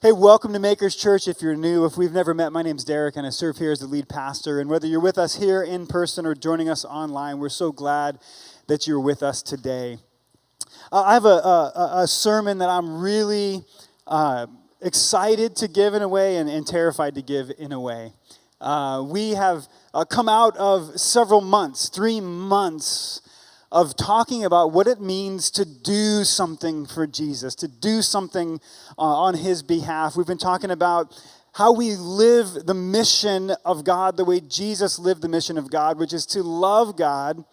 Hey, welcome to Makers Church. If you're new, if we've never met, my name's Derrick, and I serve here as the lead pastor. And whether you're with us here in person or joining us online, we're so glad that you're with us today. I have a sermon that I'm really excited to give in a way and terrified to give in a way. We have come out of several months, 3 months, of talking about what it means to do something for Jesus, to do something on his behalf. We've been talking about how we live the mission of God the way Jesus lived the mission of God, which is to love God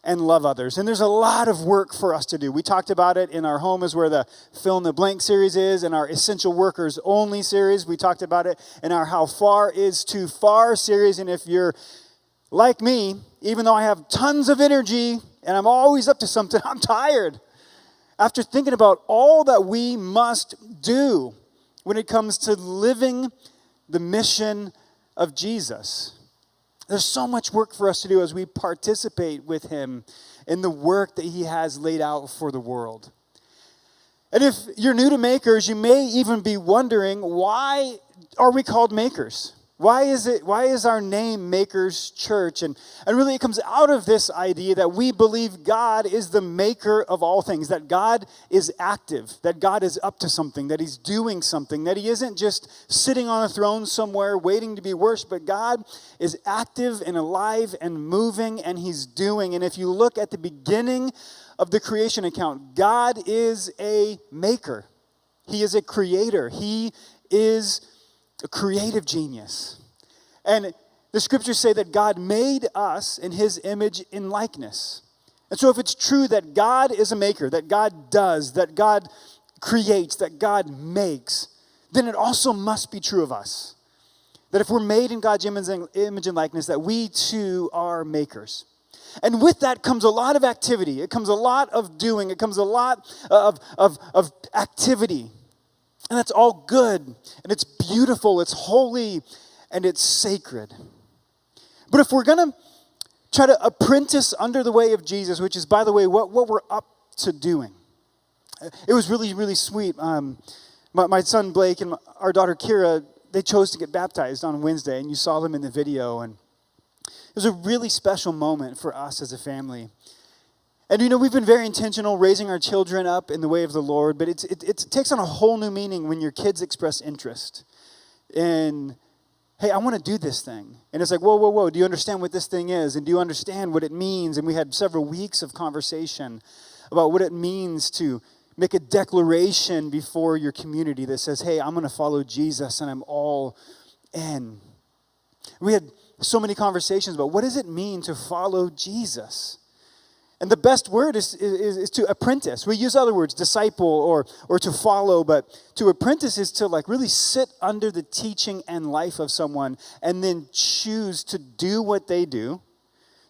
and love others. And there's a lot of work for us to do. We talked about it in our Home is Where the Fill in the Blank series is, in our Essential Workers Only series. We talked about it in our How Far is Too Far series. And if you're like me, even though I have tons of energy and I'm always up to something, I'm tired after thinking about all that we must do when it comes to living the mission of Jesus. There's so much work for us to do as we participate with him in the work that he has laid out for the world. And if you're new to Makers, you may even be wondering, why are we called Makers? Why is our name Makers Church? And really it comes out of this idea that we believe God is the maker of all things, that God is active, that God is up to something, that he's doing something, that he isn't just sitting on a throne somewhere waiting to be worshipped, but God is active and alive and moving, and he's doing. And if you look at the beginning of the creation account, God is a maker. He is a creator. He is a creative genius. And the scriptures say that God made us in his image and likeness. And so if it's true that God is a maker, that God does, that God creates, that God makes, then it also must be true of us. That if we're made in God's image and likeness, that we too are makers. And with that comes a lot of activity. It comes a lot of doing. It comes a lot of activity. And that's all good, and it's beautiful, it's holy, and it's sacred. But if we're going to try to apprentice under the way of Jesus, which is, by the way, what we're up to doing. It was really, really sweet. My son Blake and our daughter Kira, they chose to get baptized on Wednesday, and you saw them in the video. And it was a really special moment for us as a family. And you know, we've been very intentional raising our children up in the way of the Lord, but it takes on a whole new meaning when your kids express interest in, hey, I want to do this thing. And it's like, whoa, do you understand what this thing is? And do you understand what it means? And we had several weeks of conversation about what it means to make a declaration before your community that says, hey, I'm going to follow Jesus and I'm all in. We had so many conversations about what does it mean to follow Jesus? And the best word is to apprentice. We use other words, disciple or to follow, but to apprentice is to like really sit under the teaching and life of someone and then choose to do what they do,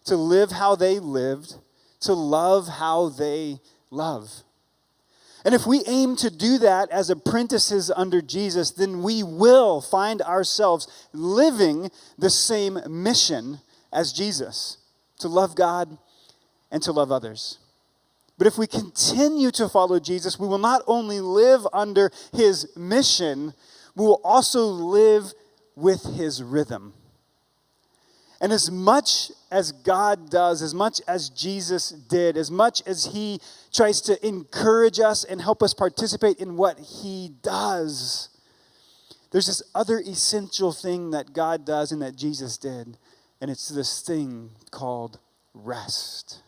to live how they lived, to love how they love. And if we aim to do that as apprentices under Jesus, then we will find ourselves living the same mission as Jesus, to love God and to love others. But if we continue to follow Jesus, we will not only live under his mission, we will also live with his rhythm. And as much as God does, as much as Jesus did, as much as he tries to encourage us and help us participate in what he does, there's this other essential thing that God does and that Jesus did, and it's this thing called rest.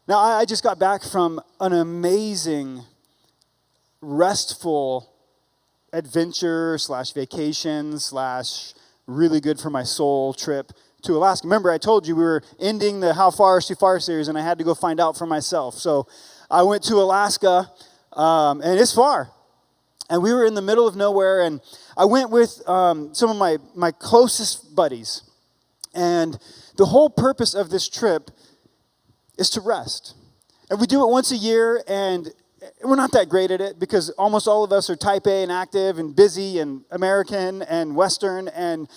Now, I just got back from an amazing, restful adventure / vacation / really good for my soul trip to Alaska. Remember, I told you we were ending the How Far is Too Far series, and I had to go find out for myself. So I went to Alaska, and it's far. And we were in the middle of nowhere, and I went with some of my closest buddies. And the whole purpose of this trip is to rest. And we do it once a year, and we're not that great at it because almost all of us are type A and active and busy and American and Western, and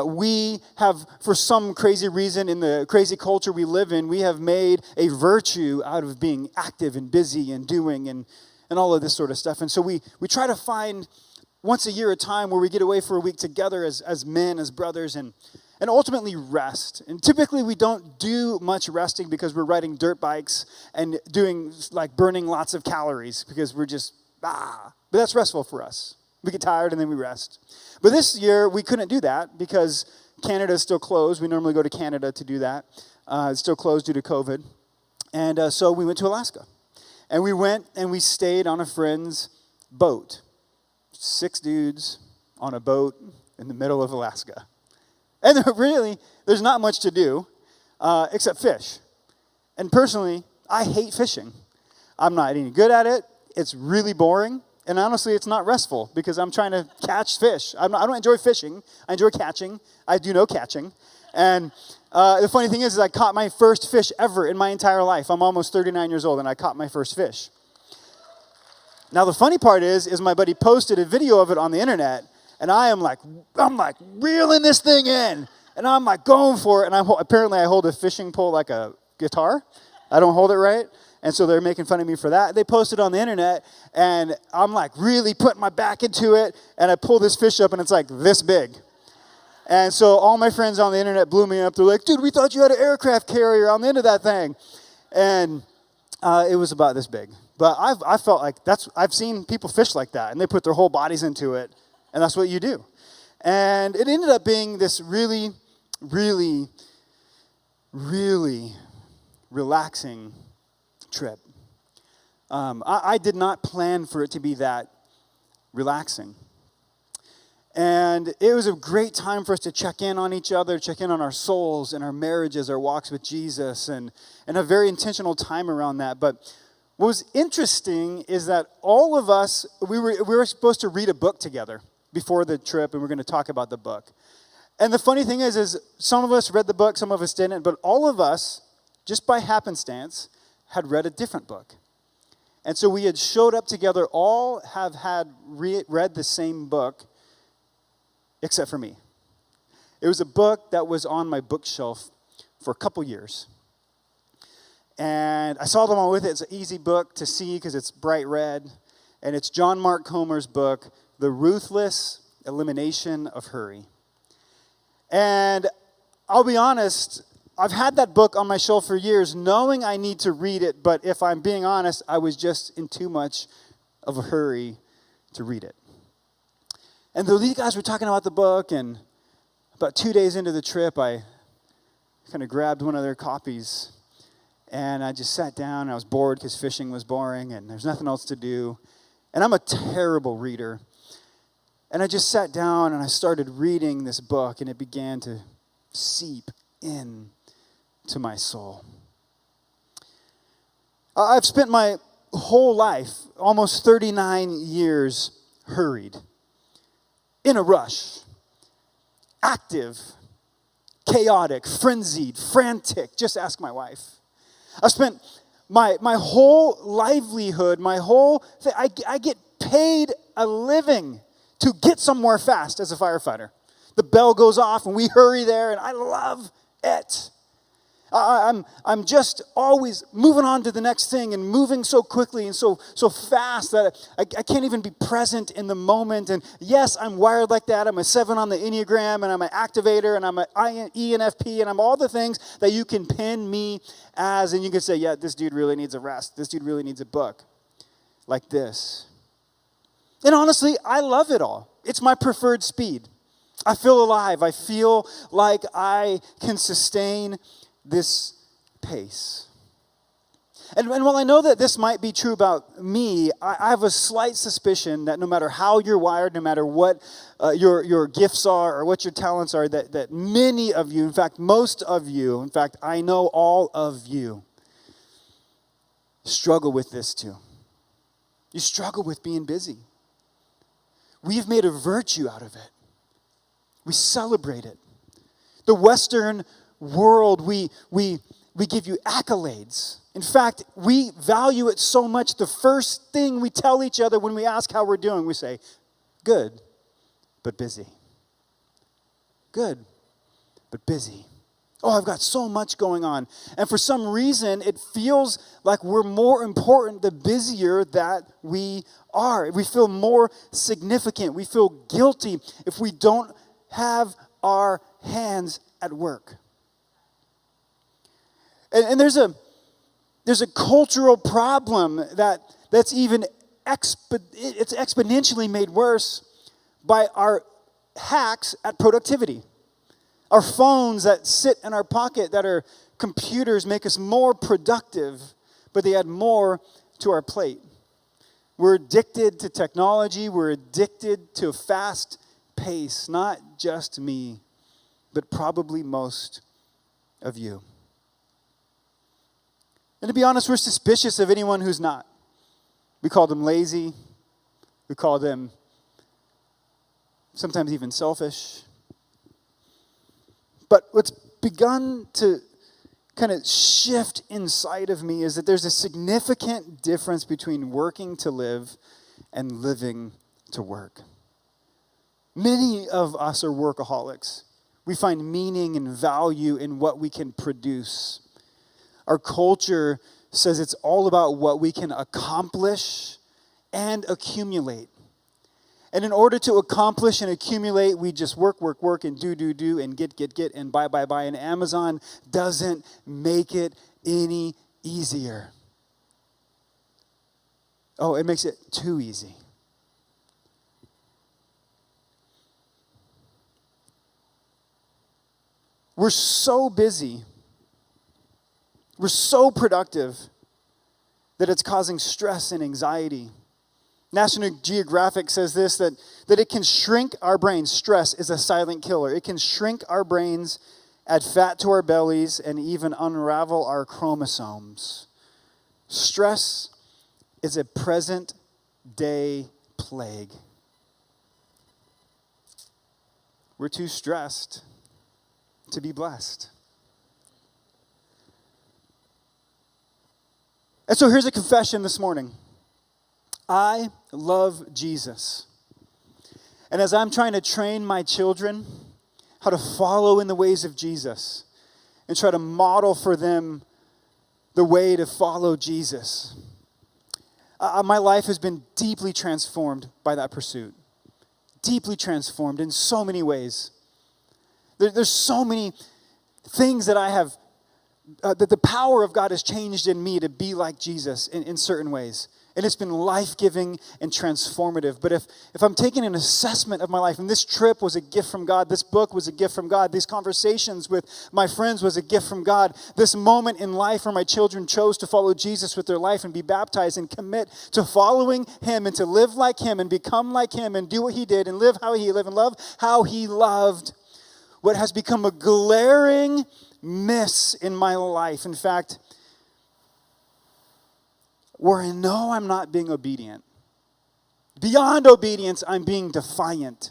we have, for some crazy reason in the crazy culture we live in, we have made a virtue out of being active and busy and doing. And and all of this sort of stuff. And so we try to find once a year a time where we get away for a week together as men, as brothers, and ultimately rest. And typically we don't do much resting because we're riding dirt bikes and doing like burning lots of calories because we're just, But that's restful for us. We get tired and then we rest. But this year we couldn't do that because Canada is still closed. We normally go to Canada to do that. It's still closed due to COVID. And so we went to Alaska. And we went and we stayed on a friend's boat. 6 dudes on a boat in the middle of Alaska. And really, there's not much to do except fish. And personally, I hate fishing. I'm not any good at it. It's really boring. And honestly, it's not restful because I'm trying to catch fish. I don't enjoy fishing. I enjoy catching. I do no catching. And the funny thing is I caught my first fish ever in my entire life. I'm almost 39 years old, and I caught my first fish. Now, the funny part is my buddy posted a video of it on the internet, and I'm like reeling this thing in, and I'm like going for it, and apparently I hold a fishing pole like a guitar. I don't hold it right, and so they're making fun of me for that. They posted on the internet, and I'm like really putting my back into it, and I pull this fish up, and it's like this big. And so all my friends on the internet blew me up. They're like, dude, we thought you had an aircraft carrier on the end of that thing. And it was about this big. But I felt like I've seen people fish like that, and they put their whole bodies into it, and that's what you do. And it ended up being this really, really, really relaxing trip. I did not plan for it to be that relaxing. And it was a great time for us to check in on each other, check in on our souls and our marriages, our walks with Jesus, and a very intentional time around that. But what was interesting is that all of us, we were supposed to read a book together before the trip, and we're going to talk about the book. And the funny thing is some of us read the book, some of us didn't, but all of us, just by happenstance, had read a different book. And so we had showed up together, all had read the same book, except for me. It was a book that was on my bookshelf for a couple years. And I saw them all with it. It's an easy book to see because it's bright red. And it's John Mark Comer's book, The Ruthless Elimination of Hurry. And I'll be honest, I've had that book on my shelf for years, knowing I need to read it. But if I'm being honest, I was just in too much of a hurry to read it. And these guys were talking about the book, and about 2 days into the trip, I kind of grabbed one of their copies, and I just sat down, and I was bored because fishing was boring, and there's nothing else to do. And I'm a terrible reader. And I just sat down, and I started reading this book, and it began to seep in to my soul. I've spent my whole life, almost 39 years, hurried. In a rush, active, chaotic, frenzied, frantic. Just ask my wife. I spent my whole livelihood, my whole thing, I get paid a living to get somewhere fast as a firefighter. The bell goes off and we hurry there, and I love it. I'm just always moving on to the next thing and moving so quickly and so fast that I can't even be present in the moment. And yes, I'm wired like that. I'm a 7 on the Enneagram, and I'm an activator, and I'm an ENFP, and I'm all the things that you can pin me as. And you can say, yeah, this dude really needs a rest. This dude really needs a book like this. And honestly, I love it all. It's my preferred speed. I feel alive. I feel like I can sustain this pace. And while I know that this might be true about me, I have a slight suspicion that no matter how you're wired, no matter what your gifts are or what your talents are, that many of you, in fact, most of you, in fact, I know all of you, struggle with this too. You struggle with being busy. We've made a virtue out of it. We celebrate it. The Western world, we give you accolades. In fact, we value it so much, the first thing we tell each other when we ask how we're doing, we say, good, but busy. Good, but busy. Oh, I've got so much going on. And for some reason, it feels like we're more important the busier that we are. We feel more significant. We feel guilty if we don't have our hands at work. And there's a cultural problem that's even it's exponentially made worse by our hacks at productivity. Our phones that sit in our pocket, that are computers, make us more productive, but they add more to our plate. We're addicted to technology. We're addicted to a fast pace. Not just me, but probably most of you. And to be honest, we're suspicious of anyone who's not. We call them lazy. We call them sometimes even selfish. But what's begun to kind of shift inside of me is that there's a significant difference between working to live and living to work. Many of us are workaholics. We find meaning and value in what we can produce. Our culture says it's all about what we can accomplish and accumulate. And in order to accomplish and accumulate, we just work, and do, and get, and buy. And Amazon doesn't make it any easier. Oh, it makes it too easy. We're so busy. We're so productive that it's causing stress and anxiety. National Geographic says this, that it can shrink our brains. Stress is a silent killer. It can shrink our brains, add fat to our bellies, and even unravel our chromosomes. Stress is a present-day plague. We're too stressed to be blessed. And so here's a confession this morning. I love Jesus. And as I'm trying to train my children how to follow in the ways of Jesus and try to model for them the way to follow Jesus, my life has been deeply transformed by that pursuit. Deeply transformed in so many ways. There's so many things that I have, that the power of God has changed in me to be like Jesus in certain ways. And it's been life-giving and transformative. But if I'm taking an assessment of my life, and this trip was a gift from God, this book was a gift from God, these conversations with my friends was a gift from God, this moment in life where my children chose to follow Jesus with their life and be baptized and commit to following Him and to live like Him and become like Him and do what He did and live how He lived and love how He loved, what has become a glaring miss in my life. In fact, where I know I'm not being obedient. Beyond obedience, I'm being defiant.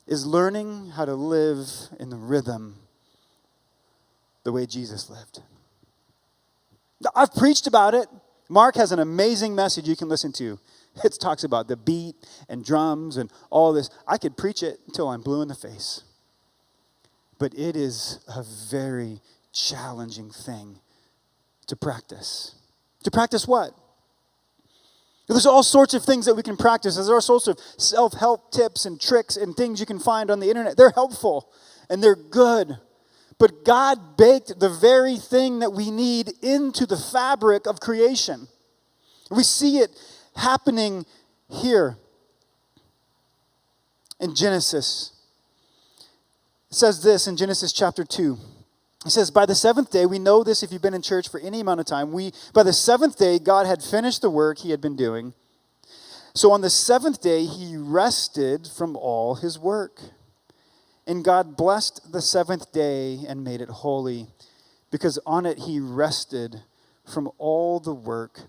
Is learning how to live in the rhythm the way Jesus lived. I've preached about it. Mark has an amazing message you can listen to. It talks about the beat and drums and all this. I could preach it until I'm blue in the face. But it is a very challenging thing to practice. To practice what? There's all sorts of things that we can practice. There's all sorts of self-help tips and tricks and things you can find on the internet. They're helpful and they're good. But God baked the very thing that we need into the fabric of creation. We see it happening here in Genesis. It says this in Genesis chapter 2. It says, by the seventh day, we know this if you've been in church for any amount of time, by the seventh day, God had finished the work He had been doing. So on the seventh day, He rested from all His work. And God blessed the seventh day and made it holy, because on it He rested from all the work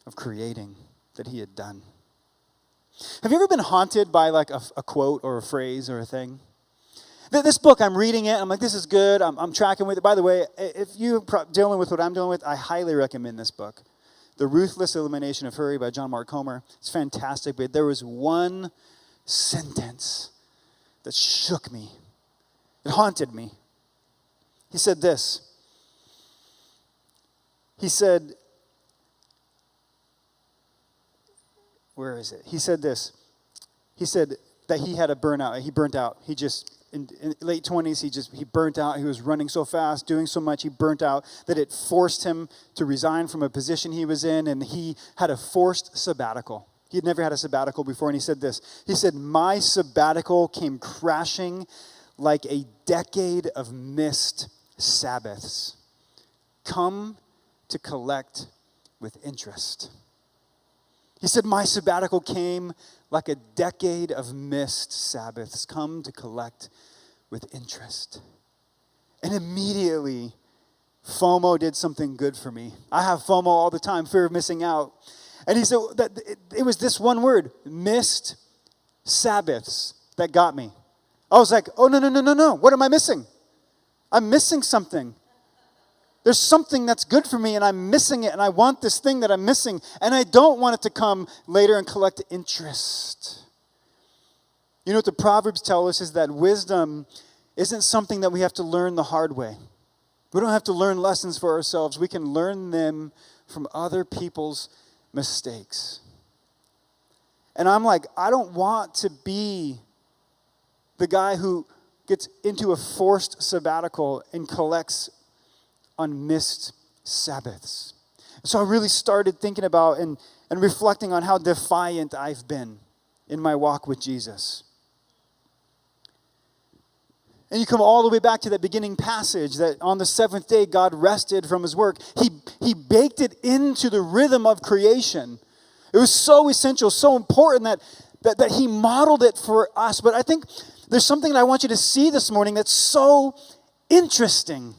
of creating that He had done. Have you ever been haunted by like a quote or a phrase or a thing? This book, I'm reading it. I'm like, this is good. I'm tracking with it. By the way, if you're dealing with what I'm dealing with, I highly recommend this book. The Ruthless Elimination of Hurry by John Mark Comer. It's fantastic. But there was one sentence that shook me It haunted me. He said this. He said, where is it? He said this. He said that he had a burnout. He burnt out. He just, in late 20s, he burnt out. He was running so fast, doing so much. He burnt out that it forced him to resign from a position he was in, and he had a forced sabbatical. He had never had a sabbatical before, and he said this. He said, my sabbatical came crashing like a decade of missed Sabbaths, come to collect with interest. He said, my sabbatical came like a decade of missed Sabbaths, come to collect with interest. And immediately, FOMO did something good for me. I have FOMO all the time, fear of missing out. And he said that it was this one word, missed Sabbaths, that got me. I was like, oh, no. What am I missing? I'm missing something. There's something that's good for me, and I'm missing it, and I want this thing that I'm missing, and I don't want it to come later and collect interest. You know what the Proverbs tell us is that wisdom isn't something that we have to learn the hard way. We don't have to learn lessons for ourselves. We can learn them from other people's mistakes. And I'm like, I don't want to be the guy who gets into a forced sabbatical and collects on missed Sabbaths. So I really started thinking about and reflecting on how defiant I've been in my walk with Jesus. And you come all the way back to that beginning passage that on the seventh day God rested from his work. He baked it into the rhythm of creation. It was so essential, so important that he modeled it for us. But I think there's something that I want you to see this morning that's so interesting.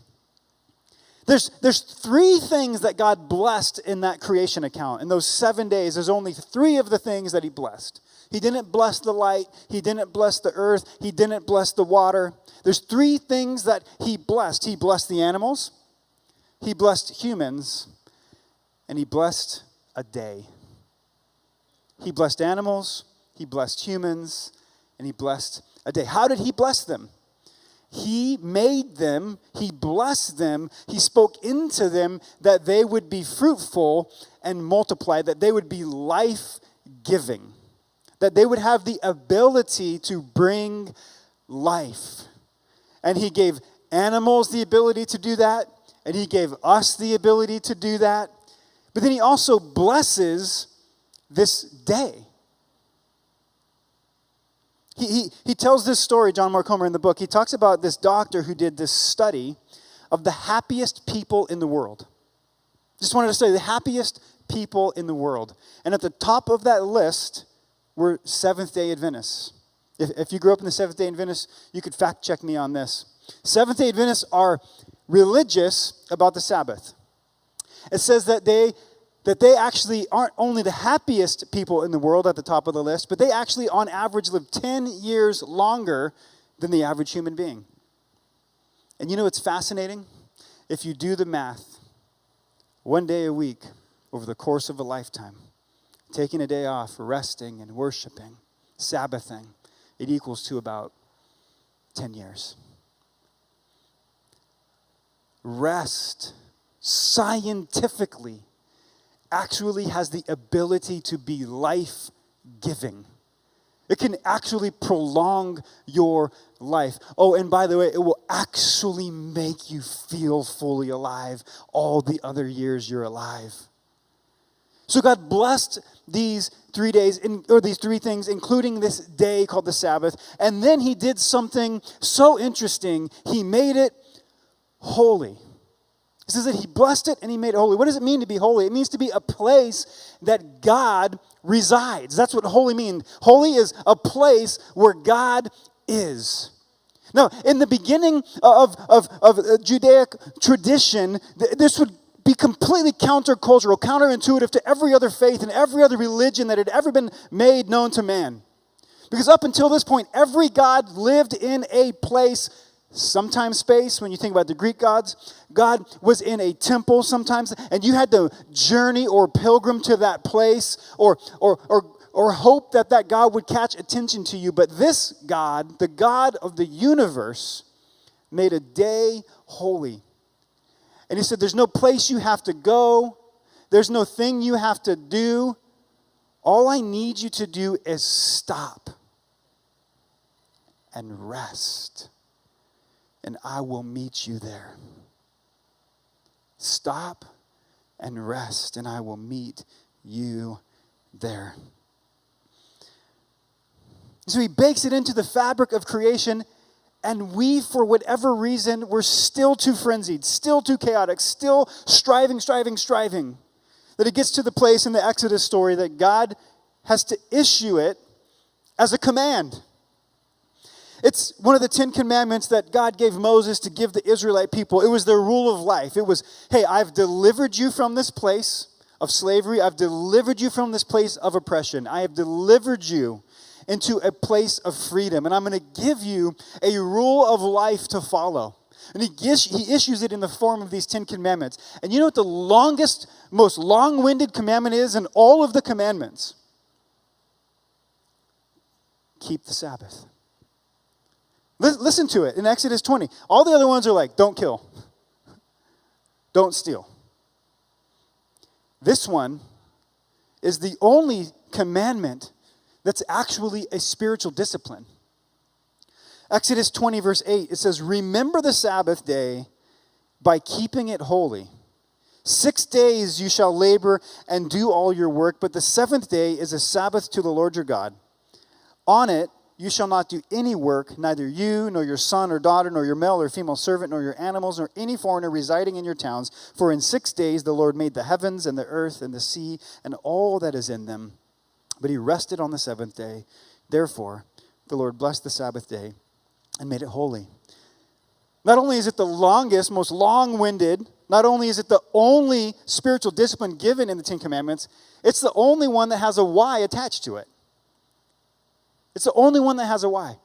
There's three things that God blessed in that creation account. In those 7 days, there's only three of the things that he blessed. He didn't bless the light. He didn't bless the earth. He didn't bless the water. There's three things that he blessed. He blessed the animals. He blessed humans. And he blessed a day. He blessed animals. He blessed humans. And he blessed a day. How did he bless them? He made them, he blessed them, he spoke into them that they would be fruitful and multiply, that they would be life-giving, that they would have the ability to bring life. And he gave animals the ability to do that, and he gave us the ability to do that. But then he also blesses this day. He tells this story, John Mark Comer, in the book. He talks about this doctor who did this study of the happiest people in the world. Just wanted to study the happiest people in the world. And at the top of that list were Seventh-day Adventists. If you grew up in the Seventh-day Adventists, you could fact check me on this. Seventh-day Adventists are religious about the Sabbath. It says that they actually aren't only the happiest people in the world at the top of the list, but they actually, on average, live 10 years longer than the average human being. And you know what's fascinating? If you do the math, 1 day a week over the course of a lifetime, taking a day off, resting and worshiping, Sabbathing, it equals to about 10 years. Rest, scientifically, actually has the ability to be life-giving. It can actually prolong your life. Oh, and by the way, it will actually make you feel fully alive all the other years you're alive. So God blessed these 3 days, or these three things, including this day called the Sabbath. And then he did something so interesting. He made it holy. It says that he blessed it and he made it holy. What does it mean to be holy? It means to be a place that God resides. That's what holy means. Holy is a place where God is. Now, in the beginning of Judaic tradition, this would be completely countercultural, counterintuitive to every other faith and every other religion that had ever been made known to man. Because up until this point, every god lived in a place, sometimes space. When you think about the Greek gods, God was in a temple sometimes, and you had to journey or pilgrim to that place or hope that God would catch attention to you. But this God, the God of the universe, made a day holy. And he said, there's no place you have to go. There's no thing you have to do. All I need you to do is stop and rest. And I will meet you there. Stop and rest, and I will meet you there. So he bakes it into the fabric of creation, and we, for whatever reason, we're still too frenzied, still too chaotic, still striving. That it gets to the place in the Exodus story that God has to issue it as a command. It's one of the 10 commandments that God gave Moses to give the Israelite people. It was their rule of life. It was, hey, I've delivered you from this place of slavery. I've delivered you from this place of oppression. I have delivered you into a place of freedom. And I'm going to give you a rule of life to follow. And he issues it in the form of these 10 commandments. And you know what the longest, most long-winded commandment is in all of the commandments? Keep the Sabbath. Listen to it in Exodus 20. All the other ones are like, don't kill. Don't steal. This one is the only commandment that's actually a spiritual discipline. Exodus 20, verse 8, it says, remember the Sabbath day by keeping it holy. 6 days you shall labor and do all your work, but the seventh day is a Sabbath to the Lord your God. On it you shall not do any work, neither you, nor your son or daughter, nor your male or female servant, nor your animals, nor any foreigner residing in your towns. For in 6 days the Lord made the heavens and the earth and the sea and all that is in them. But he rested on the seventh day. Therefore, the Lord blessed the Sabbath day and made it holy. Not only is it the longest, most long-winded, not only is it the only spiritual discipline given in the Ten Commandments, it's the only one that has a why attached to it. It's the only one that has a why.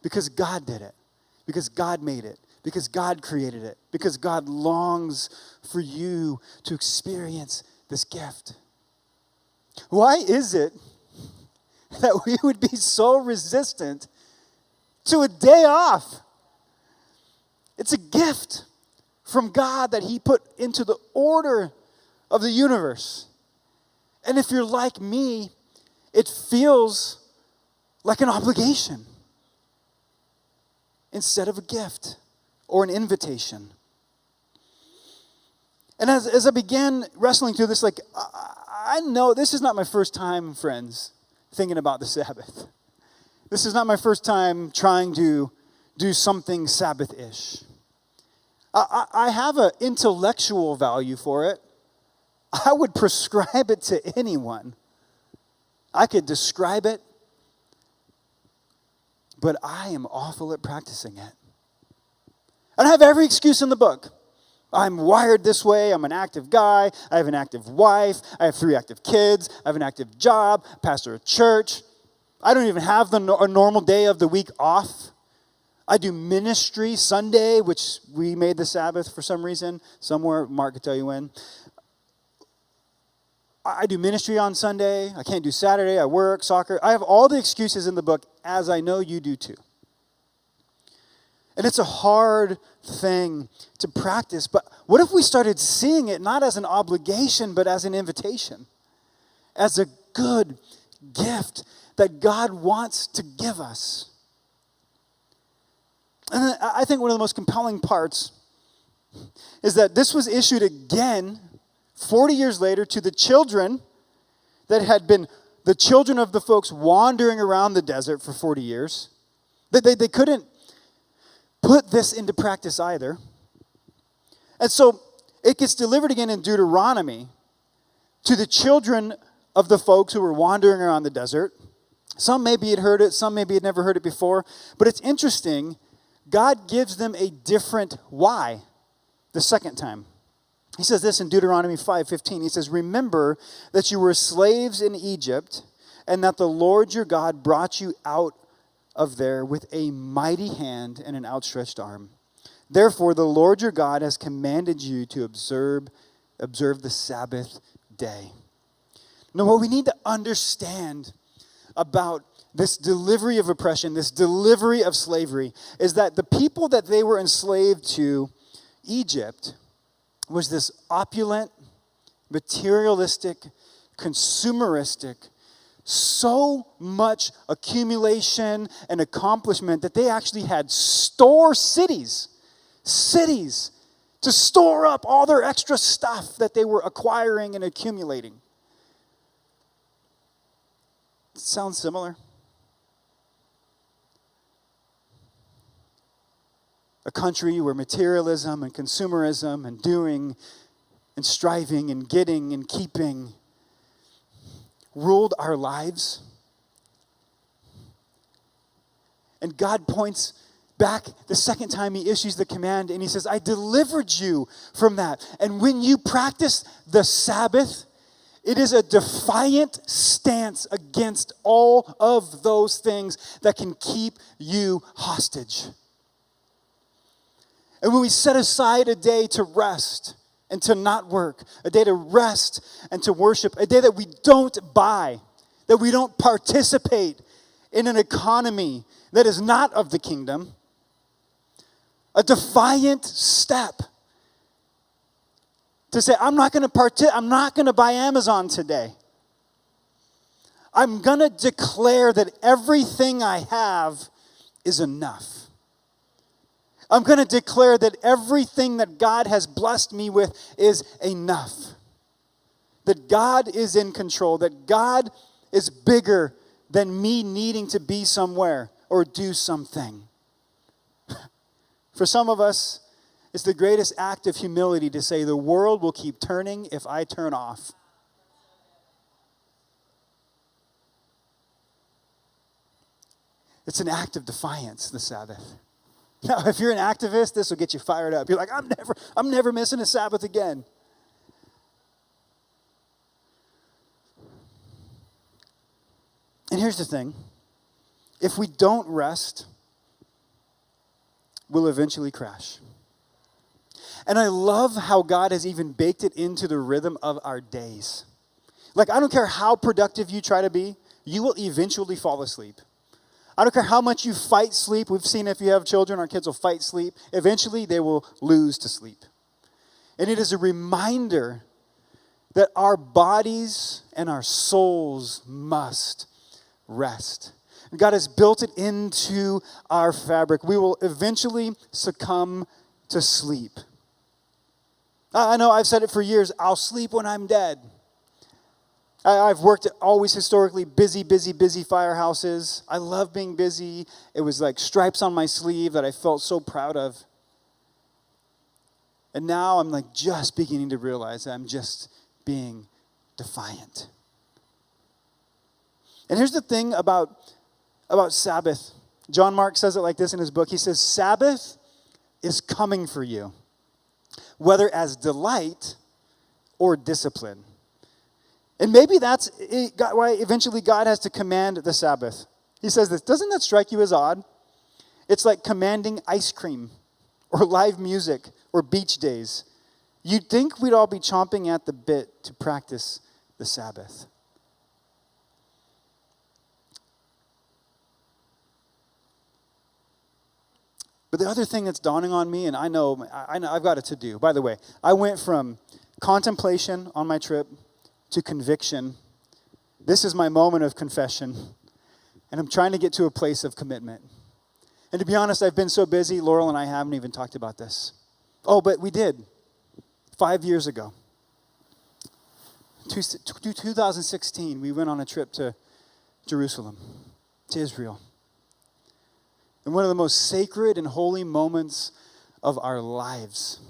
Because God did it. Because God made it. Because God created it. Because God longs for you to experience this gift. Why is it that we would be so resistant to a day off? It's a gift from God that he put into the order of the universe. And if you're like me, it feels like an obligation instead of a gift or an invitation. And as I began wrestling through this, like, I know this is not my first time, friends, thinking about the Sabbath. This is not my first time trying to do something Sabbath-ish. I have an intellectual value for it. I would prescribe it to anyone. I could describe it, but I am awful at practicing it. And I have every excuse in the book. I'm wired this way. I'm an active guy. I have an active wife. I have 3 active kids. I have an active job. Pastor a church. I don't even have a normal day of the week off. I do ministry Sunday, which we made the Sabbath for some reason. Somewhere, Mark could tell you when. I do ministry on Sunday. I can't do Saturday. I work, soccer. I have all the excuses in the book, as I know you do too. And it's a hard thing to practice. But what if we started seeing it not as an obligation, but as an invitation? As a good gift that God wants to give us. And I think one of the most compelling parts is that this was issued again 40 years later to the children that had been the children of the folks wandering around the desert for 40 years. They couldn't put this into practice either. And so it gets delivered again in Deuteronomy to the children of the folks who were wandering around the desert. Some maybe had heard it, some maybe had never heard it before. But it's interesting, God gives them a different why the second time. He says this in Deuteronomy 5:15. He says, remember that you were slaves in Egypt and that the Lord your God brought you out of there with a mighty hand and an outstretched arm. Therefore, the Lord your God has commanded you to observe the Sabbath day. Now, what we need to understand about this delivery of oppression, this delivery of slavery, is that the people that they were enslaved to, Egypt, was this opulent, materialistic, consumeristic, so much accumulation and accomplishment that they actually had cities to store up all their extra stuff that they were acquiring and accumulating. Sounds similar? A country where materialism and consumerism and doing and striving and getting and keeping ruled our lives. And God points back the second time he issues the command and he says, I delivered you from that. And when you practice the Sabbath, it is a defiant stance against all of those things that can keep you hostage. And when we set aside a day to rest and to not work, a day to rest and to worship, a day that we don't buy, that we don't participate in an economy that is not of the kingdom, a defiant step to say, I'm not going to buy Amazon today. I'm going to declare that everything I have is enough. I'm going to declare that everything that God has blessed me with is enough. That God is in control. That God is bigger than me needing to be somewhere or do something. For some of us, it's the greatest act of humility to say the world will keep turning if I turn off. It's an act of defiance, the Sabbath. Now, if you're an activist, this will get you fired up. You're like, I'm never missing a Sabbath again. And here's the thing. If we don't rest, we'll eventually crash. And I love how God has even baked it into the rhythm of our days. Like, I don't care how productive you try to be, you will eventually fall asleep. I don't care how much you fight sleep. We've seen if you have children, our kids will fight sleep. Eventually, they will lose to sleep. And it is a reminder that our bodies and our souls must rest. God has built it into our fabric. We will eventually succumb to sleep. I know I've said it for years. I'll sleep when I'm dead. I've worked at always historically busy firehouses. I love being busy. It was like stripes on my sleeve that I felt so proud of. And now I'm like just beginning to realize that I'm just being defiant. And here's the thing about Sabbath. John Mark says it like this in his book. He says, Sabbath is coming for you, whether as delight or discipline. And maybe that's why eventually God has to command the Sabbath. He says this, doesn't that strike you as odd? It's like commanding ice cream or live music or beach days. You'd think we'd all be chomping at the bit to practice the Sabbath. But the other thing that's dawning on me, and I know I've got it to do. By the way, I went from contemplation on my trip to conviction. This is my moment of confession. And I'm trying to get to a place of commitment. And to be honest, I've been so busy, Laurel and I haven't even talked about this. Oh, but we did. 5 years ago. 2016, we went on a trip to Jerusalem, to Israel. And one of the most sacred and holy moments of our lives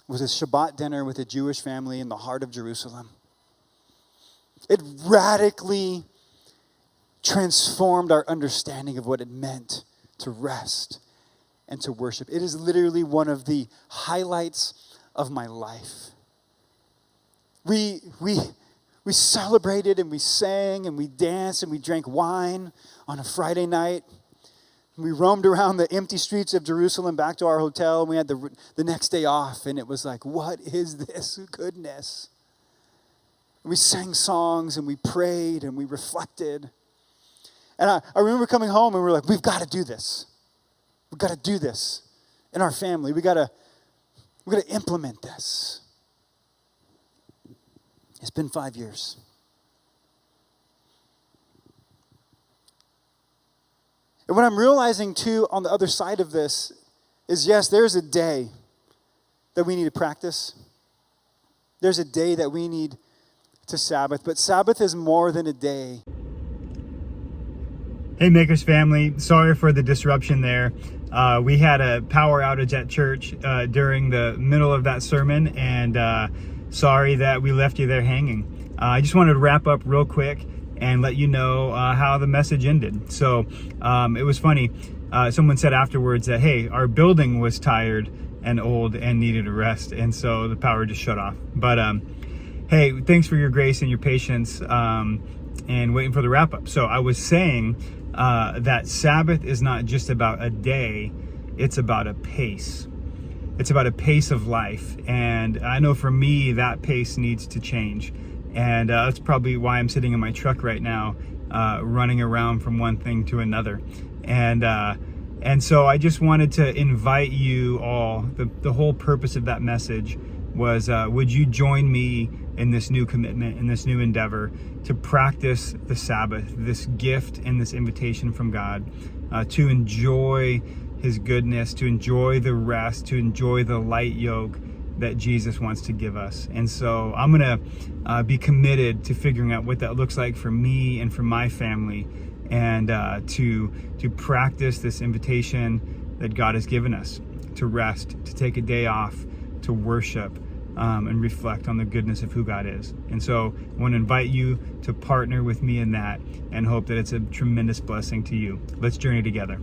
was a Shabbat dinner with a Jewish family in the heart of Jerusalem. It radically transformed our understanding of what it meant to rest and to worship. It is literally one of the highlights of my life. We celebrated and we sang and we danced and we drank wine on a Friday night. We roamed around the empty streets of Jerusalem back to our hotel, and we had the next day off, and it was like, what is this goodness? We sang songs, and we prayed, and we reflected. And I remember coming home and we were like, we've got to do this. We've got to do this in our family. We've got to implement this. It's been 5 years. And what I'm realizing too on the other side of this is, yes, there's a day that we need to practice. There's a day that we need to Sabbath, but Sabbath is more than a day. Hey, Makers family, sorry for the disruption there. We had a power outage at church during the middle of that sermon, and sorry that we left you there hanging. I just wanted to wrap up real quick and let you know how the message ended. So it was funny. Someone said afterwards that, hey, our building was tired and old and needed a rest, and so the power just shut off. But hey, thanks for your grace and your patience and waiting for the wrap up. So I was saying that Sabbath is not just about a day, it's about a pace. It's about a pace of life. And I know for me, that pace needs to change. And that's probably why I'm sitting in my truck right now, running around from one thing to another. And so I just wanted to invite you all, the whole purpose of that message was, would you join me in this new commitment, in this new endeavor to practice the Sabbath, this gift and this invitation from God, to enjoy His goodness, to enjoy the rest, to enjoy the light yoke that Jesus wants to give us. And so I'm going to be committed to figuring out what that looks like for me and for my family, and to practice this invitation that God has given us to rest, to take a day off, to worship, and reflect on the goodness of who God is. And so I want to invite you to partner with me in that and hope that it's a tremendous blessing to you. Let's journey together.